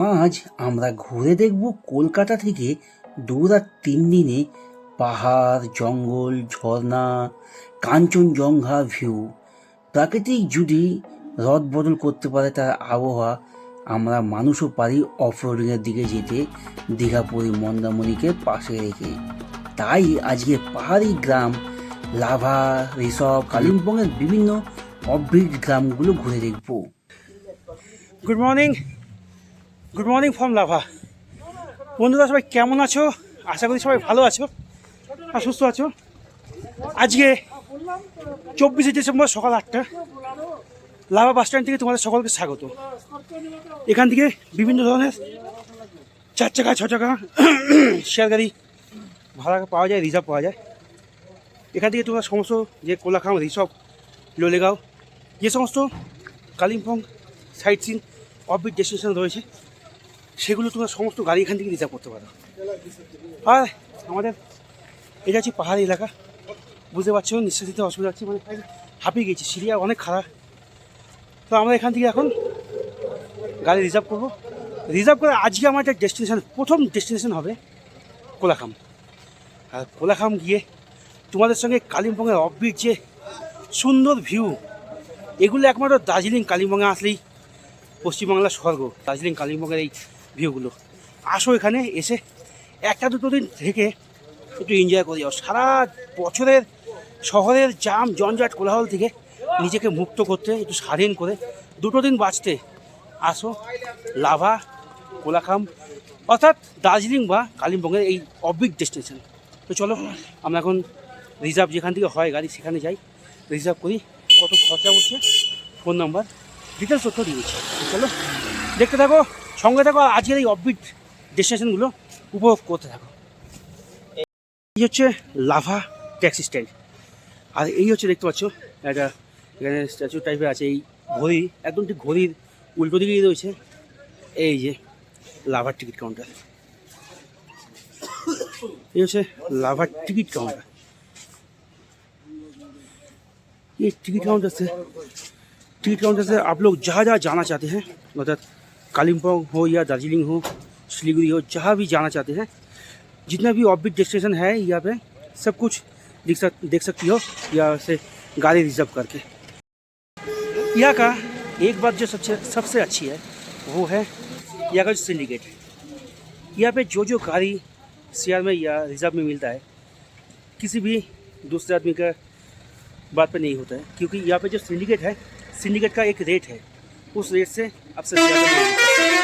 আজ আমরা ঘুরে দেখব কলকাতা থেকে 2 রাত 3 দিনে পাহাড়, জঙ্গল, ঝর্ণা, কাঞ্চনজঙ্ঘা ভিউ। প্রাকৃতিক যদি রদ বদল করতে পারে তার আবহাওয়া, আমরা মানুষও পারি অফরোডিংয়ের দিকে যেতে, দীঘা, পুরী, মন্দারমণিকে পাশে রেখে। তাই আজকে পাহাড়ি গ্রাম লাভা, ঋষভ, কালিম্পংয়ের বিভিন্ন অফবিট গ্রামগুলো ঘুরে দেখব। Good morning from lava. বন্ধুরা সবাই কেমন আছো? আশা করি সবাই ভালো আছো আর সুস্থ আছো। আজকে 24শে ডিসেম্বর সকাল 8টা, লাভা বাস স্ট্যান্ড থেকে তোমাদের সকলকে স্বাগত। এখান থেকে বিভিন্ন ধরনের 4 চাকা 6 চাকা শেয়ার গাড়ি ভাড়া পাওয়া যায়, রিজার্ভ পাওয়া যায়। এখান থেকে তোমরা সমস্ত যে কোলাখাম, ঋষভ, লোলেগাঁও, যে সমস্ত Kalimpong sightseeing offbeat destination রয়েছে সেগুলো তোমরা সমস্ত গাড়ি এখান থেকে রিজার্ভ করতে পারো। আর আমাদের এটা হচ্ছে পাহাড়ি এলাকা, বুঝতে পারছো, নিঃশ্বাস দিতে অসুবিধা হচ্ছে, মানে হাঁপিয়ে গেছি, সিরিয়া অনেক খারাপ। তো আমরা এখান থেকে এখন গাড়ি রিজার্ভ করবো। রিজার্ভ করে আজকে আমার একটা ডেস্টিনেশন, প্রথম ডেস্টিনেশন হবে কোলাখাম। আর কোলাখাম গিয়ে তোমাদের সঙ্গে কালিম্পংয়ের অফবিট যে সুন্দর ভিউ, এগুলো একমাত্র দার্জিলিং কালিম্পংয়ে আসলেই পশ্চিমবাংলার স্বর্গ। দার্জিলিং কালিম্পংয়ের এই ভিউগুলো, আসো এখানে এসে 1-2 দিন থেকে একটু এনজয় করে যাও। সারা বছরের শহরের জাম জঞ্জাট কোলাহল থেকে নিজেকে মুক্ত করতে, একটু স্বাধীন করে 2 দিন বাঁচতে আসো লাভা, কোলাখাম, অর্থাৎ দার্জিলিং বা কালিম্পংয়ের এই অফবিট ডেস্টিনেশন। তো চলো আমরা এখন রিজার্ভ যেখান থেকে হয় গাড়ি সেখানে যাই, রিজার্ভ করি। কত খরচা হচ্ছে, ফোন নাম্বার, ডিটেলস তথ্য দিয়েছি। চলো দেখতে থাকো, সঙ্গে থাকো, আর আজকের এই অফবিট ডেস্টিনেশনগুলো উপভোগ করতে থাকো। এই হচ্ছে লাভা ট্যাক্সি স্ট্যান্ড, আর এই হচ্ছে দেখতে পাচ্ছ একটা এখানে স্ট্যাচু টাইপের আছে। এই ঘড়ি, একদম ঠিক ঘড়ির উল্টো দিকেই রয়েছে এই যে লাভার টিকিট কাউন্টার। এই হচ্ছে लाभा टिकट काउंटर। ये टिकट काउंटर से आप लोग जहाँ जहाँ जाना चाहते हैं, मतलब कालिम्पोंग हो या दार्जिलिंग हो, सिलीगुड़ी हो, जहाँ भी जाना चाहते हैं, जितना भी ऑफबिट डेस्टिनेशन है यहाँ पे सब कुछ देख सकती हो यहाँ से गाड़ी रिजर्व करके। यहाँ का एक बात जो सबसे अच्छी है वो है यहाँ का सिंडिकेट। यहाँ पे जो गाड़ी शेयर में या रिजर्व में मिलता है, किसी भी दूसरे आदमी का बात पे नहीं होता है, क्योंकि यहाँ पे जो सिंडिकेट है, सिंडिकेट का एक रेट है, उस रेट से आपसे ज़्यादा नहीं मिलता है।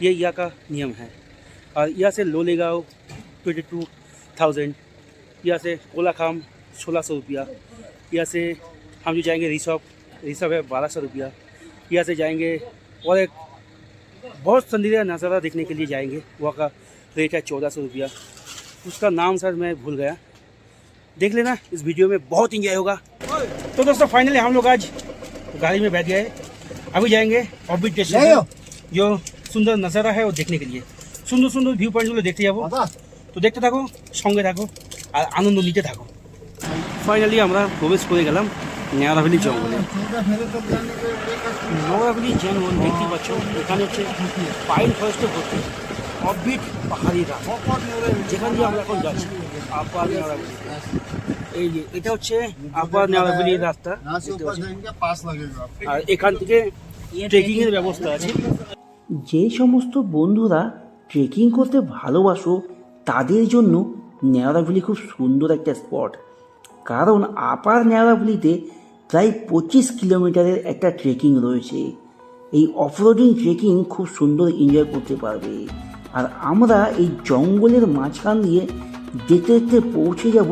ये यहाँ का नियम है। और यहाँ से लोलेगांव 22,000, यहाँ से कोलाखाम 1600 रुपया, यहाँ से हम जो जाएंगे ऋषभ है 1200 रुपया, यहाँ से जाएंगे और एक बहुत सुंदर नज़ारा देखने के लिए जाएंगे, वहाँ का रेट है 1400 रुपया। उसका नाम सर मैं भूल गया, देख लेना इस वीडियो में, बहुत इंजॉय होगा। तो दोस्तों फाइनली हम लोग आज गाड़ी में बैठ गए, अभी जाएंगे ऑफबिट डेस्टिनेशन, जो सुंदर नज़ारा है वो देखने के लिए। सुंदर ভিউ পয়েন্টগুলো দেখতে যাবো। তো দেখতে থাকো, সঙ্গে থাকো আর আনন্দ নিতে থাকো। ফাইনালি আমরা প্রবেশ করে গেলাম নেওয়ারাভ্যালি জঙ্গলে। নেওয়ারাভ্যালি জঙ্গল দেখতে পাচ্ছ, এখানে হচ্ছে পাইন ফরেস্টে ভর্তি অফবিট পাহাড়ি রাস্তা, যেখান দিয়ে আমরা এখন যাচ্ছি আপার নেওয়ারাভ্যালি। এই যে এটা হচ্ছে আপার নেওয়ারাভ্যালির রাস্তা, আর এখান থেকে ট্রেকিংয়ের ব্যবস্থা আছে। যে সমস্ত বন্ধুরা ট্রেকিং করতে ভালোবাসো তাদের জন্য নেওয়ারাভ্যালি খুব সুন্দর একটা স্পট, কারণ আপার নেওয়ারাভ্যালিতে প্রায় 25 কিলোমিটারের একটা ট্রেকিং রয়েছে। এই অফরোডিং ট্রেকিং খুব সুন্দর এনজয় করতে পারবে। আর আমরা এই জঙ্গলের মাঝখান দিয়ে দেখতে দেখতে পৌঁছে যাব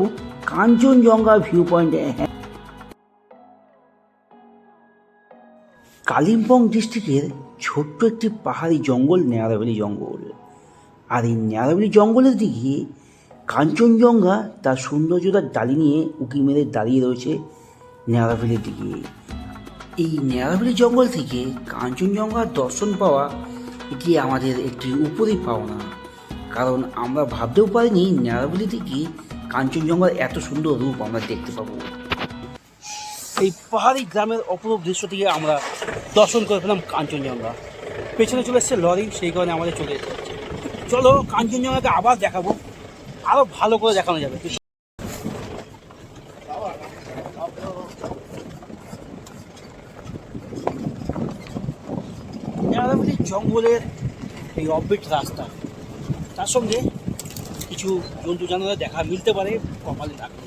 কাঞ্চনজঙ্ঘা ভিউ পয়েন্টে। কালিম্পং ডিস্ট্রিক্টের ছোট্ট একটি পাহাড়ি জঙ্গল নেওয়ারাভ্যালি জঙ্গল, আর এই নেওয়ারাভ্যালি জঙ্গলের দিকে কাঞ্চনজঙ্ঘা তার সৌন্দর্যতার ডালি নিয়ে উঁকি মেরে দাঁড়িয়ে রয়েছে নেওয়ারাভ্যালির দিকে। এই নেওয়ারাভ্যালি জঙ্গল থেকে কাঞ্চনজঙ্ঘার দর্শন পাওয়া এটি আমাদের একটি উপরি পাওনা, কারণ আমরা ভাবতেও পারিনি নেওয়ারাভ্যালি থেকে কাঞ্চনজঙ্ঘার এত সুন্দর রূপ আমরা দেখতে পাবো। এই পাহাড়ি গ্রামের অপরূপ দৃশ্য থেকে আমরা দর্শন করে পেলাম কাঞ্চনজঙ্ঘা। পেছনে চলে এসছে লরি, সেই কারণে আমাদের চলে যেতে হচ্ছে। চলো কাঞ্চনজঙ্ঘাকে আবার দেখাবো, আরো ভালো করে দেখানো যাবে। জঙ্গলের এই অফবিট রাস্তা, তার সঙ্গে কিছু জন্তু জানোয়ার দেখা মিলতে পারে কপালে থাকলে।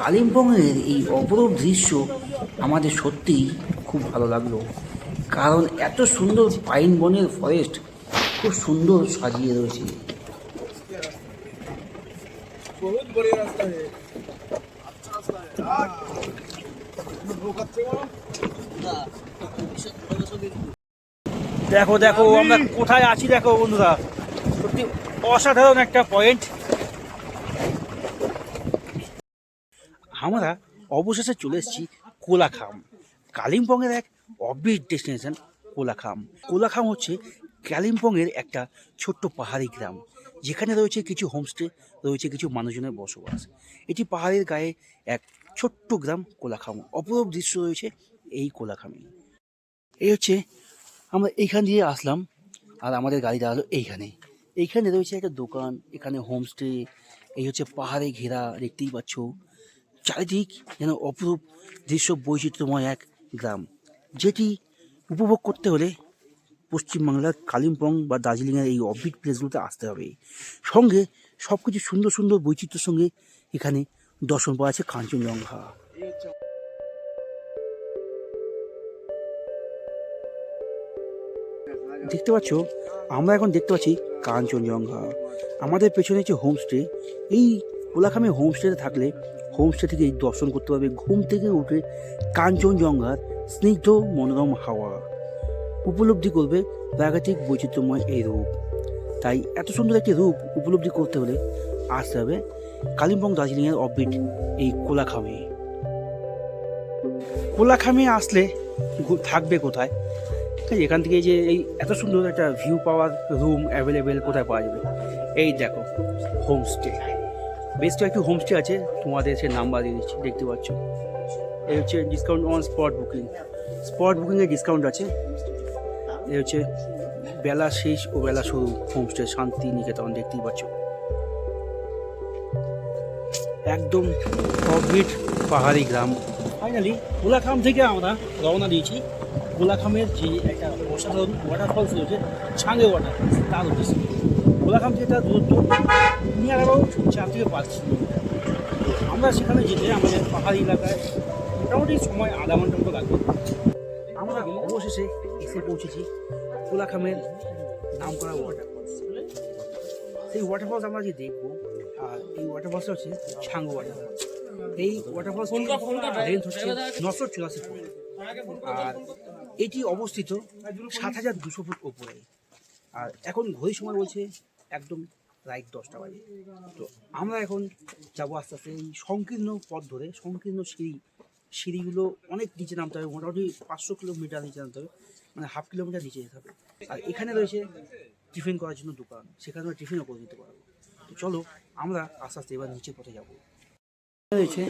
কালিম্পংয়ের এই অপরূপ দৃশ্য আমাদের সত্যিই খুব ভালো লাগলো, কারণ এত সুন্দর পাইন বনের ফরেস্ট খুব সুন্দর সাজিয়ে রয়েছে। দেখো দেখো আমরা কোথায় আছি দেখো বন্ধুরা, সত্যি অসাধারণ একটা পয়েন্ট। আমরা অবশেষে চলে এসেছি কোলাখাম, কালিম্পংয়ের এক অফবিট ডেস্টিনেশন কোলাখাম। কোলাখাম হচ্ছে কালিম্পংয়ের একটা ছোট্ট পাহাড়ি গ্রাম, যেখানে রয়েছে কিছু হোমস্টে, রয়েছে কিছু মানুষজনের বসবাস। এটি পাহাড়ের গায়ে এক ছোট্ট গ্রাম কোলাখাম। অপরূপ দৃশ্য রয়েছে এই কোলাখামে। এই হচ্ছে আমরা এইখান দিয়ে আসলাম, আর আমাদের গাড়ি দাঁড়ালো এইখানে। এইখানে রয়েছে একটা দোকান, এখানে হোমস্টে। এই হচ্ছে পাহাড়ে ঘেরা, দেখতেই পাচ্ছ চারিদিক যেন অপরূপ দৃশ্য, বৈচিত্র্যময় এক গ্রাম, যেটি উপভোগ করতে হলে পশ্চিমবাংলার কালিম্পং বা দার্জিলিংয়ের এই অফবিট প্লেসগুলোতে আসতে হবে। সঙ্গে সব কিছু সুন্দর সুন্দর বৈচিত্র্যের সঙ্গে এখানে দর্শন পাওয়া আছে কাঞ্চনজঙ্ঘা। দেখতে পাচ্ছ আমরা এখন দেখতে পাচ্ছি কাঞ্চনজঙ্ঘা। আমাদের পেছনে যে হোমস্টে, এই কোলাখামে হোমস্টেতে থাকলে হোমস্টে থেকে দর্শন করতে পারবে ঘুম থেকে উঠে কাঞ্চনজঙ্ঘার স্নিগ্ধ মনোরম হাওয়া, উপলব্ধি করবে প্রাকৃতিক বৈচিত্র্যময় এই রূপ। তাই এত সুন্দর একটি রূপ উপলব্ধি করতে হলে আসতে হবে কালিম্পং দার্জিলিংয়ের অফবিট এই কোলাখামে। কোলাখামে আসলে থাকবে কোথায়? এখান থেকে যে এই এত সুন্দর একটা ভিউ পাওয়ার রুম অ্যাভেলেবেল কোথায় পাওয়া যাবে? এই দেখো হোমস্টে, বেশ কয়েকটি হোমস্টে আছে, তোমাদের সে নাম্বার দিয়ে দিচ্ছি, দেখতে পাচ্ছ। এই হচ্ছে discount on spot booking, spot বুকিংয়ে ডিসকাউন্ট আছে। এই হচ্ছে বেলা শেষ ও বেলা শুরু হোমস্টে শান্তি নিকেতন, দেখতেই পাচ্ছ। একদম অফবিট পাহাড়ি গ্রাম। ফাইনালি কোলাখাম থেকে আমরা রওনা দিয়েছি কোলাখামের যে একটা অসাধারণ ওয়াটারফলস রয়েছে, ছাঙ্গে ওয়াটারফলস, তার উদ্দেশ্যে। কোলাখাম থেকে তার দূরত্ব নিয়ার অ্যাবাউট 4 থেকে 5 কিলোমিটার। আমরা সেখানে যেতে আমাদের পাহাড়ি এলাকায় মোটামুটি সময় আধা ঘন্টার মতো লাগবে। আমরা অবশেষে এসে পৌঁছেছি কোলাখামের নাম করা ওয়াটারফলস। সেই ওয়াটারফলস আমরা যে দেখবো, আর এই ওয়াটারফলসটা হচ্ছে ছাঙ্গো ওয়াটারফলস। এই ওয়াটারফলস লেন্থ হচ্ছে 984 ফুট, আর এটি অবস্থিত 7200 ফুট উপরে। আর এখন ঘড়ির সময় বলছে একদম রাইট 10টা বাজে। তো আমরা এখন যাবো আস্তে আস্তে এই সংকীর্ণ পথ ধরে, সংকীর্ণ সিঁড়িগুলো অনেক নিচে নামতে হবে, মোটামুটি 500 কিলোমিটার নিচে নামতে হবে, মানে হাফ কিলোমিটার নিচে যেতে হবে। আর এখানে রয়েছে টিফিন করার জন্য দোকান, সেখানে আমরা টিফিনও করে দিতে পারবো। তো চলো আমরা আস্তে আস্তে এবার নিচের পথে যাবো। রয়েছে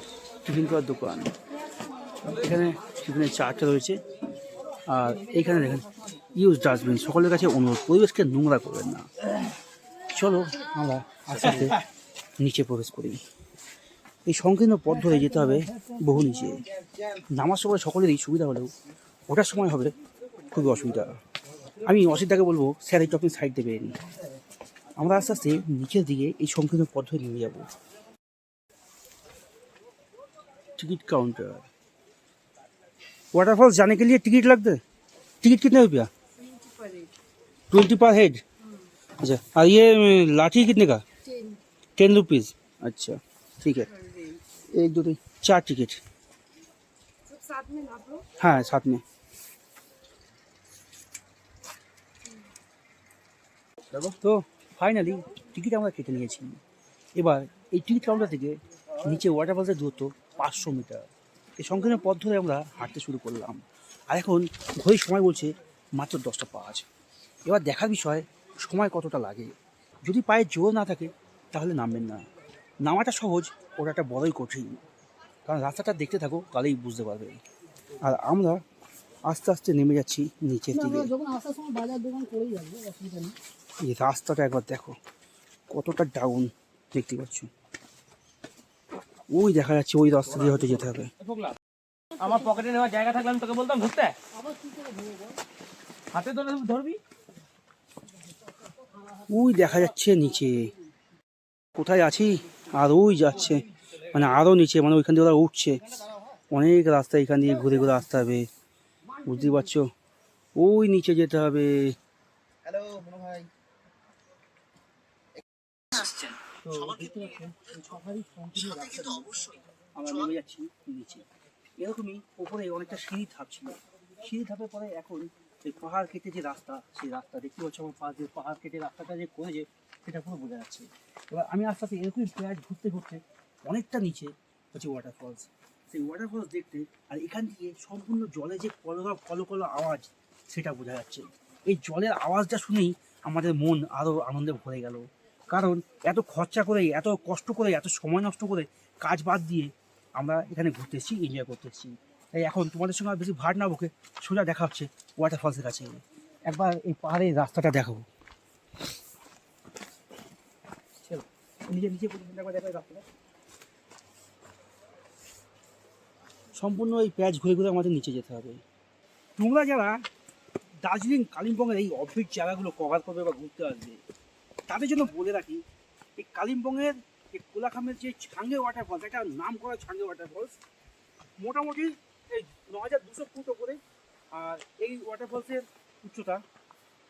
টিফিন করার দোকান, এখানে টিফিনের চার্টটা রয়েছে। আর এইখানে দেখেন ইউজ ডাস্টবিন, সকলের কাছে অনুরোধ পরিবেশকে নোংরা করবেন না। চলো আমরা আস্তে আস্তে নিচে প্রবেশ করি। এই সংকীর্ণ পথ ধরে যেতে হবে বহু নিচে। নামার সময় সকলেরই সুবিধা হলেও ওঠার সময় হবে খুবই অসুবিধা। আমি অসিতদাকে বলবো স্যার একটু আপনি সাইড দেবেন। আমরা আস্তে আস্তে নিচের দিকে এই সংকীর্ণ পথ ধরে নিয়ে যাবো। टिकट काउंटर, वाटरफॉल्स जाने के लिए टिकट लगता है? टिकट कितने रुपया? 20 पर हेड। अच्छा, और ये लाठी कितने का? 10 रुपीज़। अच्छा ठीक है, 1 2 3 4 टिकट सब साथ में नाप लो। हाँ साथ में। তো ফাইনালি টিকিট আমরা কেটে নিয়েছি। এবার এই টিকিট কাউন্টার থেকে নিচে ওয়াটারফলসের দূরত্ব 500 মিটার। এই সংকীর্ণ পথ ধরে আমরা হাঁটতে শুরু করলাম। আর এখন ঘড়ির সময় বলছে মাত্র 10টা 5। এবার দেখার বিষয় সময় কতটা লাগে। যদি পায়ে জোর না থাকে তাহলে নামবেন না। নামাটা সহজ, ওটাটা বড়ই কঠিন, কারণ রাস্তাটা দেখতে থাকো তাহলেই বুঝতে পারবে। আর আমরা আস্তে আস্তে নেমে যাচ্ছি নিচের দিকে। যখন আসার সময় বাজার দোকান করেই যাবো, অসুবিধা নেই। এই রাস্তাটা একবার দেখো কতটা ডাউন দেখতে পাচ্ছ। ওই দেখা যাচ্ছে ওই রাস্তা দিয়ে হয়তো যেতে হবে। আমার পকেটে নেওয়ার জায়গা থাকলে আমি তোকে বলতাম ঘুরতে, হাতে ধরে ধরবি। ওই দেখা যাচ্ছে নিচে কোথায় আছি, আর ওই যাচ্ছে মানে আরও নিচে, মানে ওইখান দিয়ে ওরা উঠছে। অনেক রাস্তা এখান দিয়ে ঘুরে ঘুরে আসতে হবে, বুঝতেই পারছো। ওই নিচে যেতে হবে। আমরা নেমে যাচ্ছি নিচে। এরকমই উপরে অনেকটা সিঁড়ি ধাপ ছিল, সিঁড়ি ধাপের পরে এখন এই পাহাড় কেটে যে রাস্তা, সেই রাস্তা দেখতে পাচ্ছ আমার পাশ দিয়ে পাহাড় কেটে রাস্তাটা যে করেছে সেটা পুরো বোঝা যাচ্ছে। এবার আমি আস্তে আস্তে এরকমই প্রায় ঘুরতে ঘুরতে অনেকটা নিচে হচ্ছে ওয়াটারফলস। সেই ওয়াটারফলস দেখতে আর এখান থেকে সম্পূর্ণ জলে যে কলো কলো আওয়াজ সেটা বোঝা যাচ্ছে। এই জলের আওয়াজটা শুনেই আমাদের মন আরও আনন্দে ভরে গেল, কারণ এত খরচা করে, এত কষ্ট করে, এত সময় নষ্ট করে কাজ বাদ দিয়ে আমরা এখানে ঘুরতে এসেছি, এনজয় করতে এসেছি। তাই এখন তোমাদের সঙ্গে আর বেশি ভাট না বকে সোজা দেখা হচ্ছে ওয়াটারফলসের কাছে। একবার এই পাহাড়ের রাস্তাটা দেখো, নিজে নিচে একবার দেখো এই রাস্তাটা। সম্পূর্ণ এই প্যাচ ঘুরে ঘুরে আমাদের নিচে যেতে হবে। তোমরা যারা দার্জিলিং কালিম্পংয়ের এই অফবিট জায়গাগুলো কভার করবে বা ঘুরতে আসবে, তাদের জন্য বলে রাখি এই কালিম্পংয়ের এই কোলাখামের যে ছাঙ্গে ওয়াটারফলস, একটা নাম করা ছাঙ্গে ওয়াটারফলস, মোটামুটি এই 9200 ফুট ওপরে, আর এই ওয়াটারফলসের উচ্চতা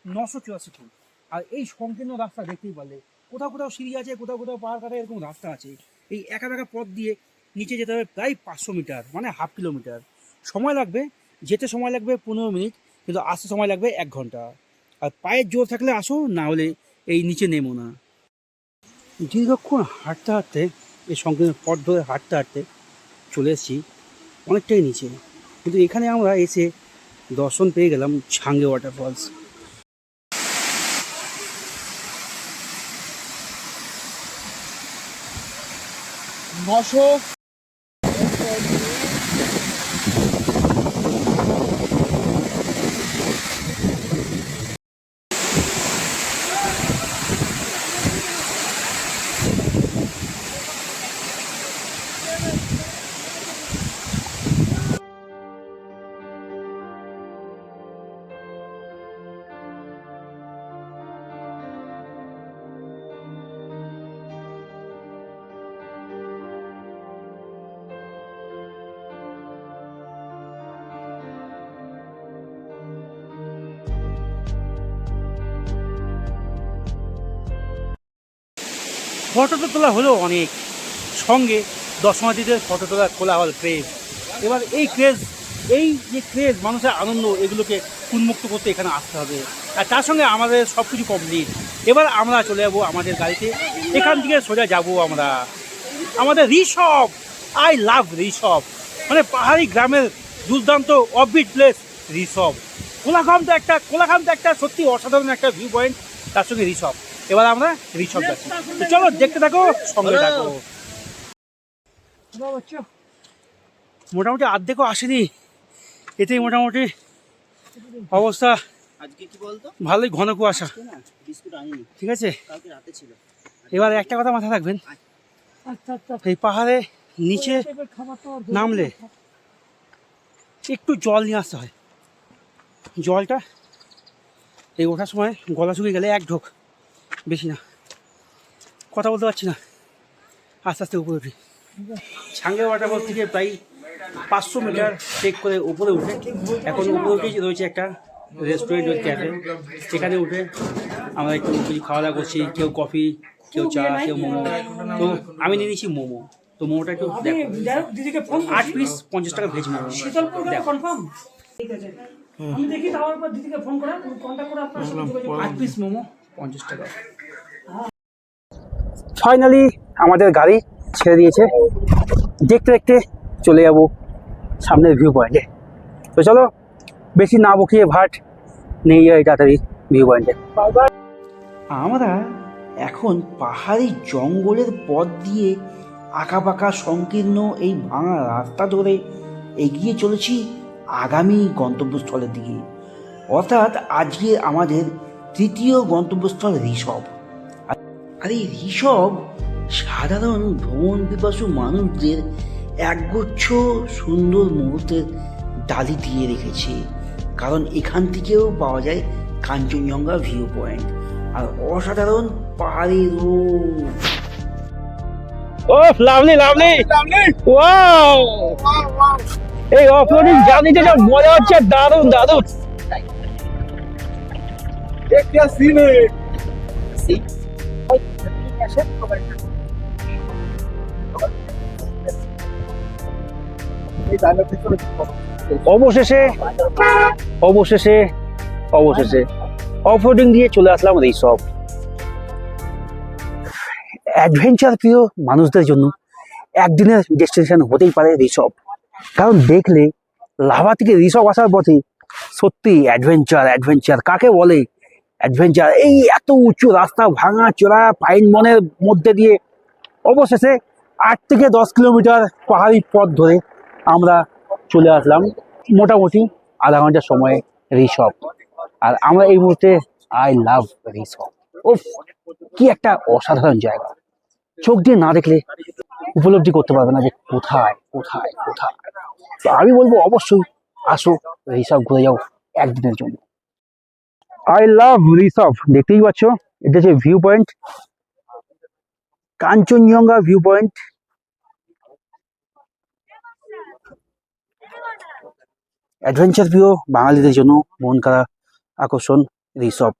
984 ফুট। আর এই সংকীর্ণ রাস্তা দেখতেই পারলে, কোথাও কোথাও সিঁড়ি আছে, কোথাও কোথাও পাহাড় কাটা এরকম রাস্তা আছে। এই একা একা পথ দিয়ে নিচে যেতে হবে প্রায় 500 মিটার, মানে হাফ কিলোমিটার। সময় লাগবে, যেতে সময় লাগবে 15 মিনিট, কিন্তু আসতে সময় লাগবে 1 ঘন্টা। আর পায়ের জোর থাকলে আসো, না হলে এই নিচে নেমো না। দীর্ঘক্ষণ হাঁটতে হাঁটতে, এই সংকীর্ণ পথ ধরে হাঁটতে হাঁটতে চলে এসেছি অনেকটাই নিচে, কিন্তু এখানে আমরা এসে দর্শন পেয়ে গেলাম ছাঙ্গে ওয়াটারফলস। ফটো তো তোলা হলো অনেক, সঙ্গে দর্শনার্থীদের ফটো তোলার কোলাহল ক্রেজ। এবার এই যে ক্রেজ মানুষের আনন্দ, এগুলোকে উন্মুক্ত করতে এখানে আসতে হবে। আর তার সঙ্গে আমাদের সব কিছু কমপ্লিট। এবার আমরা চলে যাবো আমাদের গাড়িতে, এখান থেকে সোজা যাব আমরা আমাদের ঋষভ। আই লাভ ঋষভ, মানে পাহাড়ি গ্রামের দুর্দান্ত অফবিট প্লেস ঋষভ। কোলাখাম তো একটা সত্যি অসাধারণ একটা ভিউ পয়েন্ট, তার সঙ্গে ঋষভ। এবার আমরা ঋষভ যাচ্ছি, চলো দেখতে থাকো, সঙ্গে থাকো। মোটামুটি অর্ধেকও আসেনি, এতেই মোটামুটি অবস্থা আজকে কি বলতো, ভালোই ঘন কুয়াশা। বিস্কুট আনিনি, ঠিক আছে, কালকে রাতে ছিল। এবার একটা কথা মাথায় রাখবেন, আচ্ছা আচ্ছা, এই পাহাড়ে নিচে খাবার তো নামলে একটু জল নিয়ে আসতে হয়। জলটা এই ওঠার সময় গলা শুকিয়ে গেলে 1 ঢোক, বেশি না। কথা বলতে পারছি না, আস্তে আস্তে উপরে উঠি। ছাঙ্গে ওয়াটারফল থেকে প্রায় 500 মিটার ট্রেক করে উপরে উঠে এখন উপরে উঠে রয়েছে একটা রেস্টুরেন্ট, ক্যাফে। সেখানে উঠে আমরা একটু কিছু খাওয়া দাওয়া করছি, কেউ কফি, কেউ চা, কেউ মোমো। তো আমি নিয়ে নিয়েছি মোমো। তো মোমোটা একটু দিদিকে ফোন 8 পিস 50 টাকা ভেজ মোমো। শীতলপুর কনফার্ম, ঠিক আছে। আমি দেখি তারপর দিদিকে ফোন করে কন্ট্যাক্ট করে আপনার সাথে যোগাযোগ করব। 8 পিস মোমো 50 টাকা। ফাইনালি আমাদের গাড়ি ছেড়ে দিয়েছে, দেখতে দেখতে চলে যাব সামনের ভিউ পয়েন্টে। তো চলো বেশি না বকিয়ে ভাট নেই যাই তাড়াতাড়ি ভিউ পয়েন্টে। আমরা এখন পাহাড়ি জঙ্গলের পথ দিয়ে আঁকাবাঁকা সংকীর্ণ এই ভাঙা রাস্তা ধরে এগিয়ে চলেছি আগামী গন্তব্যস্থলের দিকে। অর্থাৎ আজকে আমাদের তৃতীয় গন্তব্যস্থল ঋষভ। আর এই ঋষভ সাধারণ ভ্রমণ পিপাসু মানুষদের একগুচ্ছ সুন্দর মুহূর্তের ডালি দিয়ে রেখেছে, কারণ এখান থেকেও পাওয়া যায় কাঞ্চনজঙ্ঘা ভিউ পয়েন্ট আর অসাধারণ পাহাড়ের রূপ। Oh, lovely, lovely. Wow. এই অফরোডিং জার্নিতে যা মজা হচ্ছে, দারুণ দারুণ। অবশেষে অবশেষে অবশেষে অফরোডিং দিয়ে চলে আসলাম ঋষভ। অ্যাডভেঞ্চার প্রিয় মানুষদের জন্য একদিনের ডেস্টিনেশন হতেই পারে ঋষভ, কারণ দেখলে লাভা থেকে ঋষভ আসার পথে সত্যি অ্যাডভেঞ্চার। অ্যাডভেঞ্চার কাকে বলে? অ্যাডভেঞ্চার এই এত উঁচু রাস্তা, ভাঙা চোরা পাইন বনের মধ্যে দিয়ে অবশেষে 8 থেকে 10 কিলোমিটার পাহাড়ি পথ ধরে আমরা চলে আসলাম মোটামুটি আধা ঘন্টার সময়ে ঋষভ। আর আমরা এই মুহূর্তে আই লাভ ঋষভ। উফ, কি একটা অসাধারণ জায়গা, চোখ দিয়ে না দেখলে উপলব্ধি করতে পারবে না যে কোথায় কোথায় কোথায়। তো আমি বলবো অবশ্যই আসো, ঋষভ ঘুরে যাও একদিনের জন্য। I love Rishabh. দেখতেই পাচ্ছ এটা হচ্ছে view point, Kanchenjunga view point. Adventure প্রিয় বাঙালিদের জন্য মন করা আকর্ষণ ঋষভ।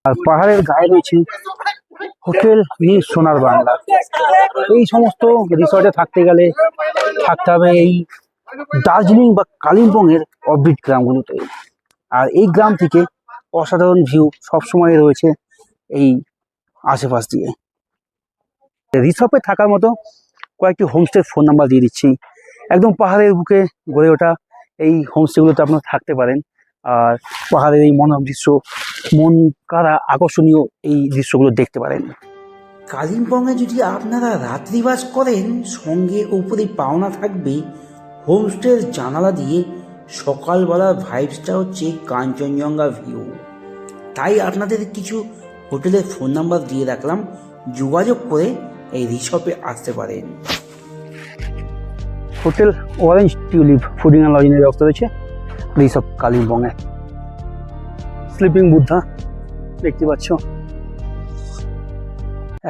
আর পাহাড়ের গায়ে রয়েছে হোটেল নিউ সোনার বাংলা। এই সমস্ত রিসর্টে থাকতে গেলে থাকতে হবে এই দার্জিলিং বা কালিম্পং এর অফবিট গ্রামগুলোতে। আর এই গ্রাম থেকে অসাধারণ ভিউ সবসময় রয়েছে এই আশেপাশ দিয়ে। রিসর্টে থাকার মতো কয়েকটি হোমস্টের ফোন নাম্বার দিয়ে দিচ্ছি। একদম পাহাড়ের বুকে গড়ে ওঠা এই হোমস্টেগুলোতে আপনারা থাকতে পারেন। আর পাহাড়ের এই মনোরম দৃশ্য, মন কারা আকর্ষণীয় এই দৃশ্যগুলো দেখতে পারেন। কালিম্পংয়ে যদি আপনারা রাত্রিবাস করেন, সঙ্গে উপরে পাওনা থাকবে হোমস্টের জানালা দিয়ে সকালবেলার ভাইবসটা হচ্ছে কাঞ্চনজঙ্ঘা ভিউ। তাই আপনাদের কিছু হোটেলের ফোন নাম্বার দিয়ে রাখলাম, যোগাযোগ করে এই রিসর্টে আসতে পারেন। Hotel Orange Tulip fooding and লজিংয়ের ব্যবস্থা রয়েছে ঋষভ কালিম্পংয়ে। স্লিপিং বুদ্ধা দেখতে পাচ্ছ।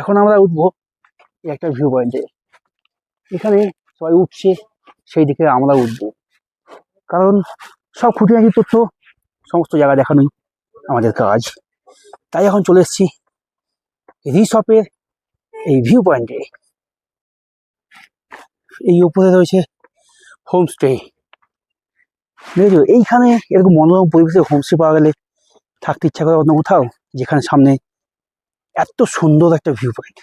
এখন আমরা উঠবো একটা ভিউ পয়েন্টে। এখানে সবাই উঠছে, সেই দিকে আমরা উঠবো, কারণ সব খুঁটিনাটি তথ্য সমস্ত জায়গা দেখানোই আমাদের কাজ। তাই এখন চলে এসেছি ঋষভের এই ভিউ পয়েন্টে। এই উপরে রয়েছে হোমস্টে। বুঝেছো, এইখানে এরকম মনোরম পরিবেশে হোমস্টে পাওয়া গেলে থাকতে ইচ্ছা করে অন্য কোথাও, যেখানে সামনে এত সুন্দর একটা view point.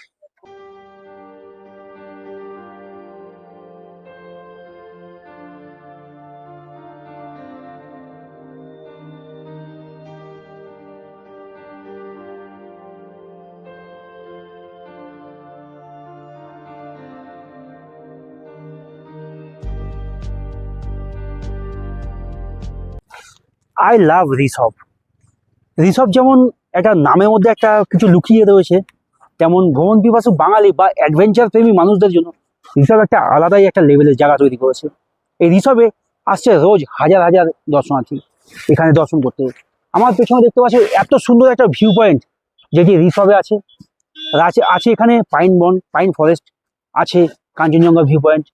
I love Rishabh. Rishabh যেমন একটা নামের মধ্যে একটা কিছু লুকিয়ে রয়েছে, তেমন ভ্রমণ পিপাসু বাঙালি বা অ্যাডভেঞ্চার প্রেমী মানুষদের জন্য ঋষভ একটা আলাদাই একটা লেভেলের জায়গা তৈরি করেছে। এই ঋষভে আসছে রোজ হাজার হাজার দর্শনার্থী এখানে দর্শন করতে। আমার পেছনে দেখতে পাচ্ছি এত সুন্দর একটা ভিউ পয়েন্ট যেটি ঋষভে আছে। আছে এখানে পাইন বন, পাইন ফরেস্ট, আছে কাঞ্চনজঙ্ঘা ভিউ পয়েন্ট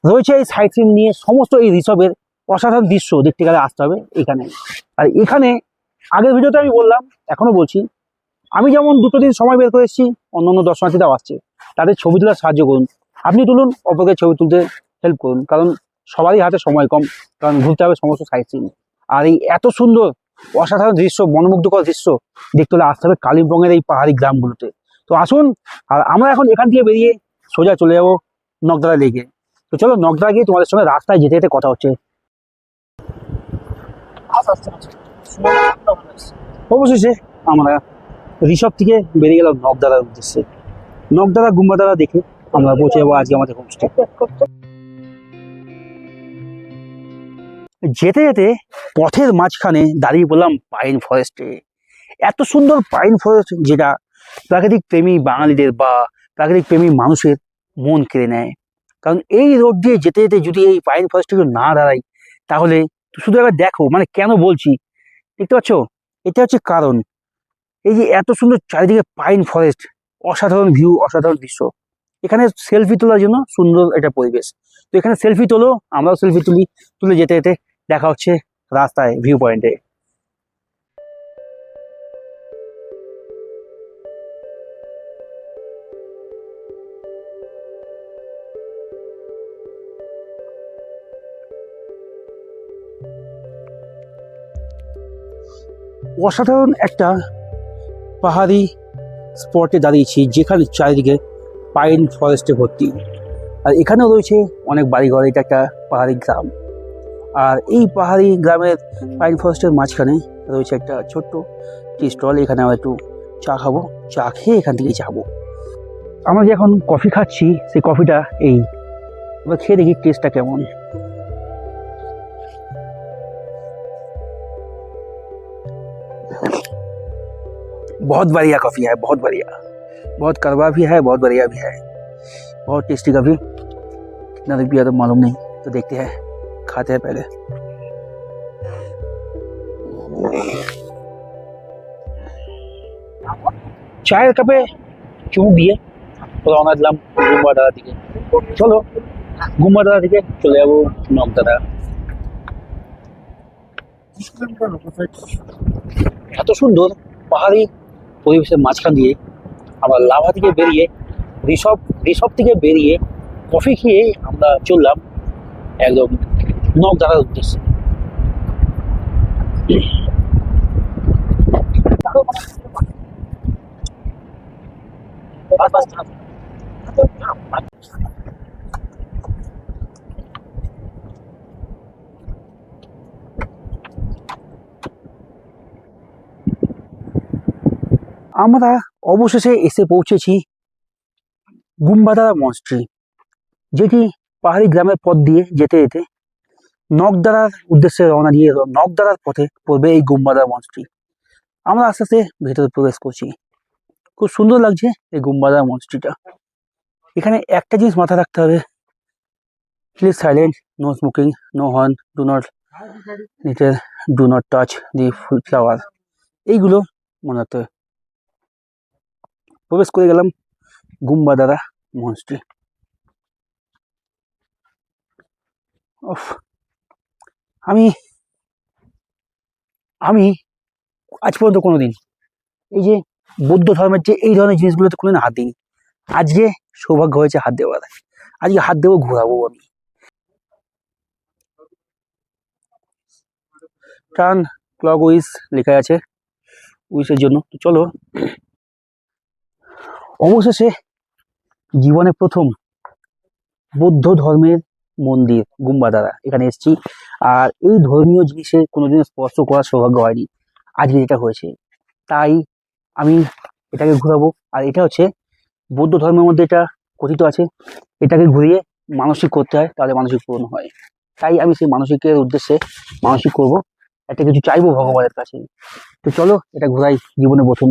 রয়েছে। এই সাইট সিন নিয়ে সমস্ত এই ঋষভের অসাধারণ দৃশ্য দেখতে গেলে আসতে হবে এখানে। আর এখানে আগের ভিডিওতে আমি বললাম, এখনো বলছি, আমি যেমন 2 দিন সময় বের করে এসেছি, অন্যান্য দর্শনার্থীরাও আসছে, তাদের ছবি তোলার সাহায্য করুন। আপনি তুলুন, অপরকে ছবি তুলতে হেল্প করুন, কারণ সবারই হাতে সময় কম, কারণ ঘুরতে হবে সমস্ত সাইট সিন। আর এই এত সুন্দর অসাধারণ দৃশ্য, মনোমুগ্ধকর দৃশ্য দেখতে হলে আসতে হবে কালিম্পংয়ের এই পাহাড়ি গ্রামগুলোতে। তো আসুন, আর আমরা এখন এখান থেকে বেরিয়ে সোজা চলে যাবো নকদারা লেকে। তো চলো নকদারা গিয়ে তোমাদের সঙ্গে রাস্তায় যেতে যেতে কথা হচ্ছে। অবশেষে আমরা ঋষভ থেকে বেরিয়ে গেলাম নকদারার উদ্দেশ্যে। নকদারা গুম্বাদারা দেখে আমরা পৌঁছে যাবো আজকে আমাদের হোমস্টে। যেতে যেতে পথের মাঝখানে দাঁড়িয়ে পড়লাম পাইন ফরেস্টে। এত সুন্দর পাইন ফরেস্ট যেটা প্রাকৃতিক প্রেমী বাঙালিদের বা প্রাকৃতিক প্রেমী মানুষের মন কেড়ে নেয়। কারণ এই রোড দিয়ে যেতে যেতে যদি এই পাইন ফরেস্টে না দাঁড়াই তাহলে শুধু একবার দেখো, মানে কেন বলছি দেখতে পাচ্ছ, এটা হচ্ছে কারণ। এই যে এত সুন্দর চারিদিকে পাইন ফরেস্ট, অসাধারণ ভিউ, অসাধারণ দৃশ্য। এখানে সেলফি তোলার জন্য সুন্দর একটা পরিবেশ। তো এখানে সেলফি তোলো, আমরাও সেলফি তুলি, তুলে যেতে যেতে দেখা হচ্ছে রাস্তায় ভিউ পয়েন্টে। অসাধারণ একটা পাহাড়ি স্পটে দাঁড়িয়েছি যেখানে চারিদিকে পাইন ফরেস্টে ভর্তি। আর এখানেও রয়েছে অনেক বাড়িঘর। এটা একটা পাহাড়ি গ্রাম। আর এই পাহাড়ি গ্রামের পাইন ফরেস্টের মাঝখানে রয়েছে একটা ছোট্ট টি স্টল। এখানে আমরা একটু চা খাবো, চা খেয়ে এখান থেকে যাবো। আমরা যে এখন কফি খাচ্ছি সেই কফিটা এই, আমরা খেয়ে দেখি টেস্টটা কেমন। बहुत बढ़िया कॉफी है, बहुत बढ़िया, बहुत कड़वा भी है, बहुत बढ़िया भी है, बहुत टेस्टी कॉफी। कितना रुपया तो मालूम नहीं, तो देखते हैं, खाते हैं पहले। চায়ের কাপে চুমুক দিয়ে রওনা দিলাম গুম্বাদারা দিকে। চলো গুম্বাদারা দিকে চলে যাবো নকদারা। এত সুন্দর পাহাড়ি পরিবেশের মাঝখান দিয়ে আমরা লাভা থেকে বেরিয়ে ঋষভ থেকে বেরিয়ে কফি খেয়ে আমরা চললাম একদম নকদারার উদ্দেশ্যে। আমরা অবশেষে এসে পৌঁছেছি গুম্বাদারা মনস্ট্রি, যেটি পাহাড়ি গ্রামের পথ দিয়ে যেতে যেতে নকদারার উদ্দেশ্যে রওনা দিয়ে নকদারার পথে পড়বে এই গুম্বাদারা মনস্ট্রি। আমরা আস্তে আস্তে ভেতরে প্রবেশ করছি। খুব সুন্দর লাগছে এই গুম্বাদারা মনস্ট্রিটা। এখানে একটা জিনিস মাথায় রাখতে হবে, please silent, no smoking, no horn, do not litter, do not touch the flower, এইগুলো মনে রাখতে হবে। প্রবেশ করে গেলাম গুম্বাদারা মনস্ট্রি। আমি আমি আজ পর্যন্ত কোনোদিন এই যে বৌদ্ধ ধর্মের যে এই ধরনের জিনিসগুলোতে কোনোদিন হাত দিইনি। আজকে সৌভাগ্য হয়েছে হাত দেওয়ার। আজকে হাত দেবো, ঘোরাবো আমি। টার্ন ক্লক উইস লেখা আছে, উইসের জন্য। তো চলো, অবশেষে জীবনে প্রথম বৌদ্ধ ধর্মের মন্দির গুম্বাদারা এখানে এসেছি। আর এই ধর্মীয় জিনিসের কোনোদিন স্পর্শ করার সৌভাগ্য হয়নি, আজকে যেটা হয়েছে। তাই আমি এটাকে ঘুরাবো। আর এটা হচ্ছে বৌদ্ধ ধর্মের মধ্যে এটা কথিত আছে, এটাকে ঘুরিয়ে মানসিক করতে হয়, তাহলে মানসিক পূরণ হয়। তাই আমি সেই মানসিকের উদ্দেশ্যে মানসিক করব, একটা কিছু চাইবো ভগবানের কাছে। তো চলো এটা ঘুরাই, জীবনে প্রথম।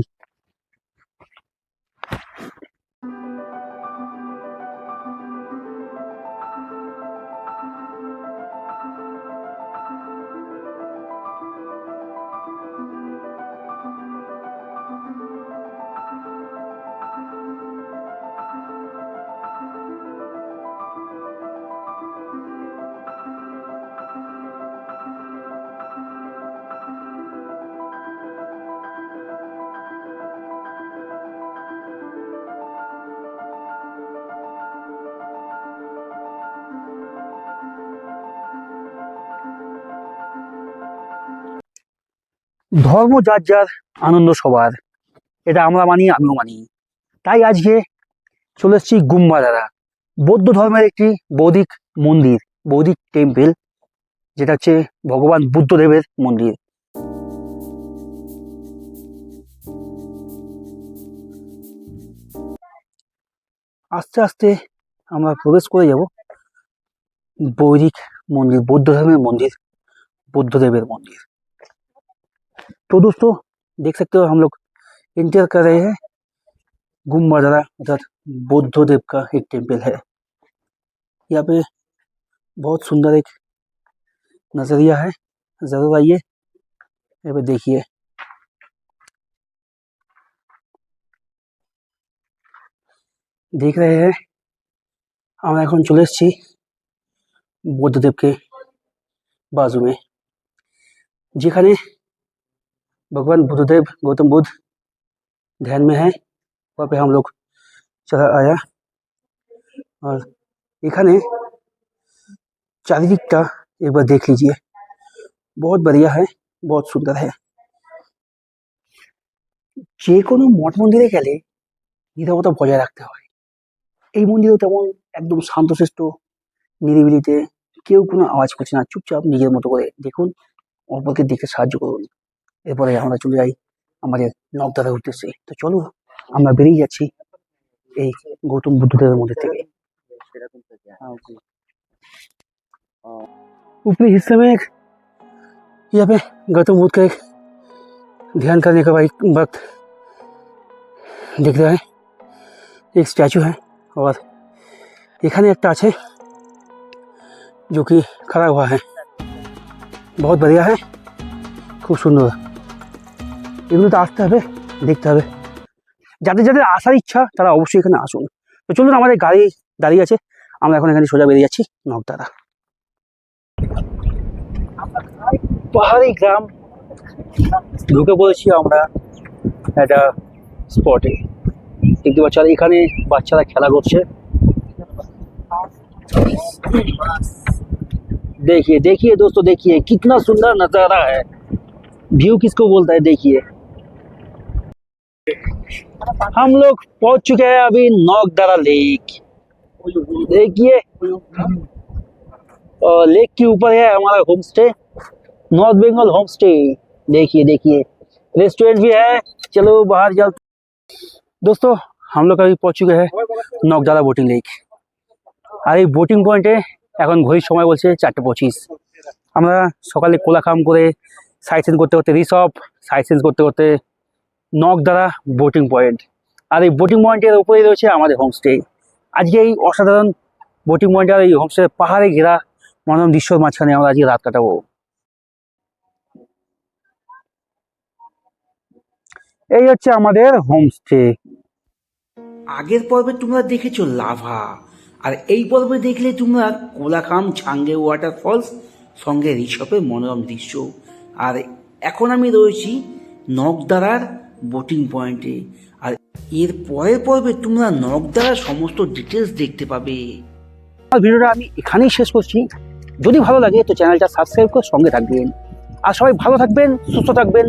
ধর্ম যার যার, আনন্দ সবার, এটা আমরা মানি, আমিও মানি। তাই আজকে চলে এসেছি গুম্বাদারা, বৌদ্ধ ধর্মের একটি বৌদ্ধিক মন্দির, বৌদ্ধিক টেম্পল, যেটা হচ্ছে ভগবান বুদ্ধদেবের মন্দির। আস্তে আস্তে আমরা প্রবেশ করে যাব বৌদ্ধিক মন্দির, বৌদ্ধ ধর্মের মন্দির। बुद्धदेव मंदिर। तो दोस्तों देख सकते हो हम लोग इंटर कर रहे हैं गुम्बादारा अर्थात बुद्धदेव का एक टेम्पल है। यहाँ पे बहुत सुंदर एक नजरिया है, जरूर आइए यहाँ पे देखिए। देख रहे हैं আমরা এখন চলে এসেছি বুদ্ধদেবকে बाजू में, যেখানে भगवान बुद्धदेव गौतम बुद्ध ध्यान में है। वहाँ पे हम लोग चला आया और এখানে চারিদিকটা একবার देख लीजिए, बहुत बढ़िया है, बहुत सुंदर है। যে কোনো মঠ মন্দিরে গেলে নীরবতা বজায় রাখতে হয়। এই মন্দিরেও তেমন একদম শান্তশিষ্ট নিরিবিলিতে, কেউ কোনো আওয়াজ করছে না, চুপচাপ নিজের মতো করে দেখুন, অপরকে দেখতে সাহায্য করুন। এরপরে আমরা চলে যাই আমাদের নকদাদার উদ্দেশ্যে। তো চলো আমরা বেরিয়ে যাচ্ছি এই গৌতম বুদ্ধদেবের মন্দির থেকে। ऊपरी हिस्से में एक यहाँ पे गौतम बुद्ध का एक ध्यान करने का वक्त दिख रहा है, एक स्टैचू है और এখানে একটা আছে जो कि खड़ा हुआ है, बहुत बढ़िया है, খুব সুন্দর। এগুলো তো আসতে হবে, দেখতে হবে। যাদের যাদের আসার ইচ্ছা তারা অবশ্যই এখানে আসুন। তো চলুন, আমাদের গাড়ি দাঁড়িয়ে আছে, আমরা এখন এখানে সোজা বেরিয়ে যাচ্ছি নকদারা। পাহাড়ি গ্রাম ঢুকে পড়েছি আমরা একটা স্পটে। দেখতে পাচ্ছি আর এখানে বাচ্চারা খেলা করছে। देखिए देखिए दोस्तों, देखिए कितना सुंदर नजारा है, व्यू किसको बोलता है। देखिए हम लोग पहुंच चुके हैं अभी नौकदारा लेक। देखिए और लेक के ऊपर है हमारा home stay, north Bengal home stay. देखिए देखिए रेस्टोरेंट भी है, चलो बाहर जाओ। दोस्तों हम लोग अभी पहुंच चुके हैं नौकदारा बोटिंग लेक। আর এই বোটিং পয়েন্টে এখন ঘড়ির সময় বলছে 4:25। আমরা সকালে কোলাখাম করে সাইট সিন করতে করতে রিসপ সাইট সিন করতে করতে নকদারা বোটিং পয়েন্ট, আর এই বোটিং পয়েন্টের উপরেই রয়েছে আমাদের হোমস্টে। আজকে এই অসাধারণ বোটিং পয়েন্ট আর এই হোমস্টে পাহাড়ে ঘেরা মনোরম দৃশ্যর মাঝখানে আমরা আজকে রাত কাটাবো। এই হচ্ছে আমাদের হোমস্টে। আগের পর্বে তোমরা দেখেছো লাভা, আর এই পর্বে দেখলে তোমরা কোলাখাম ছাঙ্গে ওয়াটারফলস সঙ্গে রিসপের মনোরম দৃশ্য। আর এখন আমি রয়েছি নকদারার বোটিং পয়েন্টে, আর এর পরের পর্বে তোমরা নকদারার সমস্ত ডিটেলস দেখতে পাবে। আর ভিডিওটা আমি এখানেই শেষ করছি। যদি ভালো লাগে তো চ্যানেলটা সাবস্ক্রাইব করে সঙ্গে থাকবেন। আর সবাই ভালো থাকবেন, সুস্থ থাকবেন।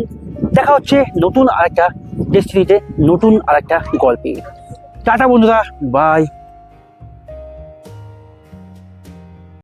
দেখা হচ্ছে নতুন আরেকটা ডেস্টিনিতে, নতুন আরেকটা গল্পে। টাটা বন্ধুরা, বাই।